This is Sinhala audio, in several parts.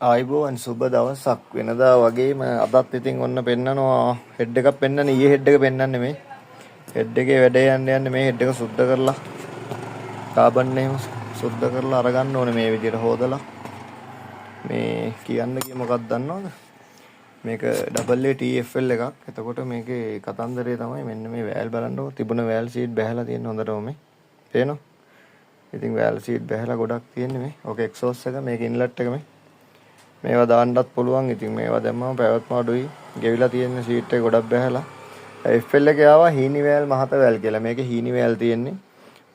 ආයිබෝවන් සුබ දවසක් වෙනදා වගේම අදත් ඉතින් ඔන්න පෙන්නනවා හෙඩ් එකක් පෙන්නන ඊයේ හෙඩ් එක පෙන්නන්නේ මේ හෙඩ් එකේ වැඩේ යන්න මේ හෙඩ් එක සුද්ධ කරලා කාබන් එහෙම සුද්ධ කරලා අරගන්න ඕනේ මේ විදිහට හොදලා මේ කියන්න කිය මොකක්ද දන්නවද මේක WTFL එකක් එතකොට මේකේ කතන්දරේ තමයි මෙන්න මේ වෑල් බලන්නකො තිබුණ වෑල් සීට් බැහැලා තියෙන හොඳටම මේ පේනවද ඉතින් වෑල් සීට් බැහැලා ගොඩක් තියෙන්නේ මේ ඕක එක්සෝස් එක මේක ඉන්ලට් එක මේවා දාන්නත් පුළුවන්. ඉතින් මේවා දැම්මම පැවැත්ම අඩුයි. ගෙවිලා තියෙන සීට් එක ගොඩක් බැහැලා. FL එකේ ආවා හීනි වෑල් මහත වෑල් කියලා. මේකේ හීනි වෑල් තියෙන්නේ.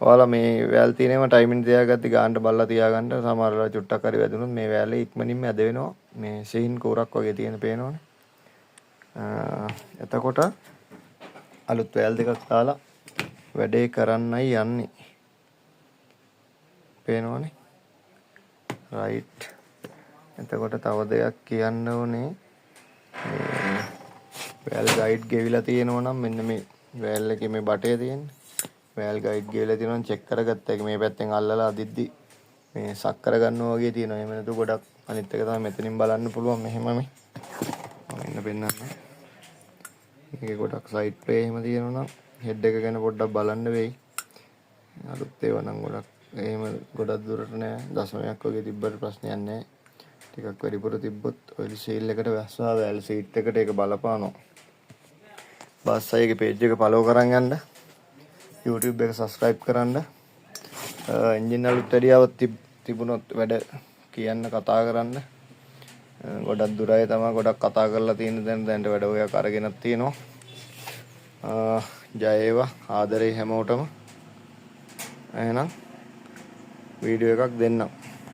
ඔයාලා මේ වෑල් තියෙනේම ටයිමින් තියාගත්ති ගානට බල්ලා තියාගන්න. සමහර වෙලාවට චුට්ටක් හරි වැදුනොත් මේ වෑලේ ඉක්මනින්ම ඇද වෙනවා. මේ සීන් කෝරක් වගේ තියෙන පේනවනේ. එතකොට අලුත් වෑල් දෙකක් දාලා වැඩේ කරන්නයි යන්නේ. පේනවනේ. රයිට්. එතකොට තව දෙයක් කියන්න ඕනේ මේ වෑල් ගයිඩ් ගෙවිලා තියෙනවා නම් මෙන්න මේ වෑල් එකේ මේ බටේ තියෙන්නේ වෑල් ගයිඩ් ගෙවිලා තියෙනවා නම් චෙක් කරගත්තා ඒක මේ පැත්තෙන් අල්ලලා අදිද්දි මේ සක් කරගන්නවා වගේ තියෙනවා එහෙම නැතු ගොඩක් අනිත් එක තමයි මෙතනින් බලන්න පුළුවන් මෙහෙම මේ මෙන්න පෙන්නන්න මේකේ ගොඩක් සයිඩ් ප්ලේ එහෙම තියෙනවා නම් හෙඩ් එක ගැන පොඩ්ඩක් බලන්න වෙයි අලුත් ඒවා නම් ගොඩක් එහෙම ගොඩක් දුරට නෑ දශමයක් වගේ තිබ්බට ප්‍රශ්නයක් නෑ ටිකක් වැඩිපුර තිබ්බොත් ඔයිල් සීල් එකට වැස්සා වෑල් සීට් එකට ඒක බලපානවා. බස් අයගේ page එක follow කරන් යන්න. YouTube එක subscribe කරන්න. එන්ජින් අලුත් වැඩියාවක් තිබුණොත් වැඩ කියන්න කතා කරන්න. ගොඩක් දුරයි තමයි ගොඩක් කතා කරලා තියෙන දැනට වැඩ ඔයක් අරගෙනත් තියෙනවා. ජය වේවා ආදරේ හැමෝටම. එහෙනම් වීඩියෝ එකක් දෙන්නම්.